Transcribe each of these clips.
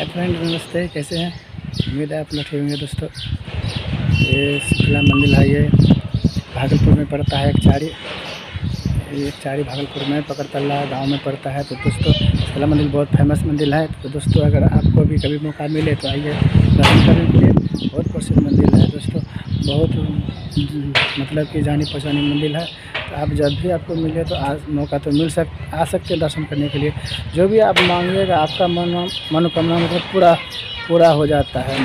Hi friend, नमस्ते। कैसे हैं? उम्मीद है आप लोग ठीक होंगे दोस्तों। ये शीतला मंदिर है, ये भागलपुर में पड़ता है। एक चारी भागलपुर में पकड़तला गांव में पड़ता है। तो दोस्तों, शीतला मंदिर बहुत फेमस मंदिर है। तो दोस्तों, अगर आपको भी कभी मौका मिले तो आइए दर्शन करने के लिए। बहुत प्रसिद्ध मंदिर है दोस्तों, बहुत मतलब कि जानी पहचानी मंदिर है। तो आप जब भी आपको मिले तो मौका तो आ सकते हैं दर्शन करने के लिए। जो भी आप मांगिएगा आपका मनोकामना मतलब पूरा हो जाता है।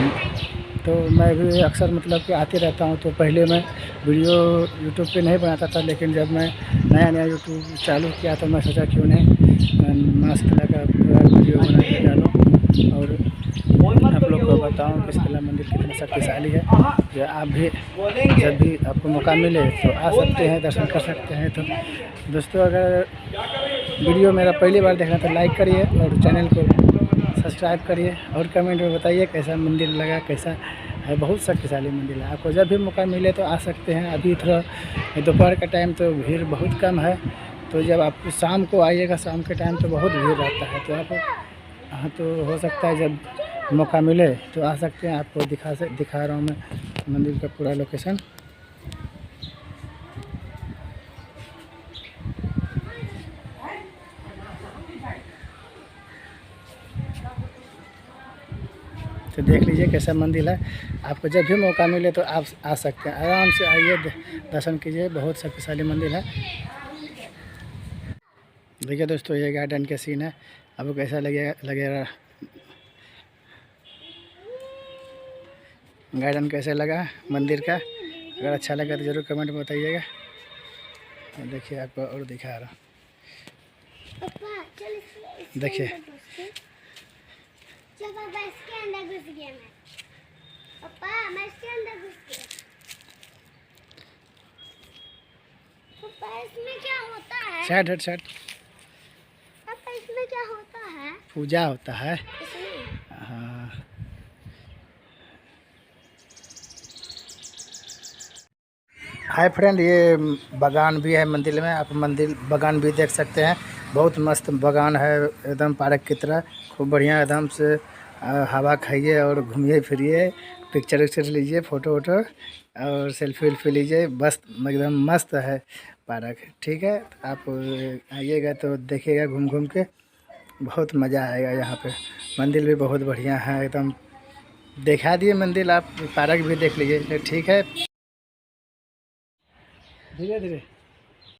तो मैं भी अक्सर मतलब कि आते रहता हूँ। तो पहले मैं वीडियो यूट्यूब पे नहीं बनाता था, लेकिन जब मैं नया यूट्यूब चालू किया तो मैं सोचा क्यों नहीं माँ शीतला का वीडियो बना के डालूँ और आप लोग को बताऊँ कि शीतला मंदिर कितना शक्तिशाली है। जो आप भी जब भी आपको मौका मिले तो आ सकते हैं, दर्शन कर सकते हैं। तो दोस्तों, अगर वीडियो मेरा पहली बार देखना तो लाइक करिए और चैनल को सब्सक्राइब करिए और कमेंट में बताइए कैसा मंदिर लगा, कैसा है। बहुत शक्तिशाली मंदिर है। आपको जब भी मौका मिले तो आ सकते हैं। अभी थोड़ा दोपहर का टाइम तो भीड़ बहुत कम है। तो जब आप शाम को आइएगा, शाम के टाइम तो बहुत भीड़ रहता है। तो आप हाँ, तो हो सकता है जब मौका मिले तो आ सकते हैं। आपको दिखा रहा हूँ मैं मंदिर का पूरा लोकेशन। तो देख लीजिए कैसा मंदिर है। आपको जब भी मौका मिले तो आप आ सकते हैं। आराम से आइए, दर्शन कीजिए। बहुत शक्तिशाली मंदिर है। देखिए दोस्तों, ये गार्डन का सीन है। आपको कैसा लगेगा गार्डन कैसे लगा मंदिर का? अगर अच्छा लगा तो ज़रूर कमेंट में बताइएगा। देखिए आपको और दिखा रहा हूँ। देखिए इसमें क्या होता है? साइड हट साइड पापा, इसमें क्या होता है? पूजा होता है। इसमें हाँ, हाय फ्रेंड, ये बागान भी है मंदिर में। आप मंदिर बागान भी देख सकते हैं। बहुत मस्त बागान है, एकदम पार्क की तरह। खूब बढ़िया एकदम से हवा खाइए और घूमिए फिरिए, पिक्चर विक्चर लीजिए, फ़ोटो वोटो और सेल्फी वेल्फी लीजिए। बस एकदम मस्त है पार्क। ठीक है, आप आइएगा तो देखिएगा घूम घूम के, बहुत मज़ा आएगा यहाँ पे। मंदिर भी बहुत बढ़िया है एकदम। दिखा दिए मंदिर, आप पार्क भी देख लीजिए। ठीक है, धीरे धीरे।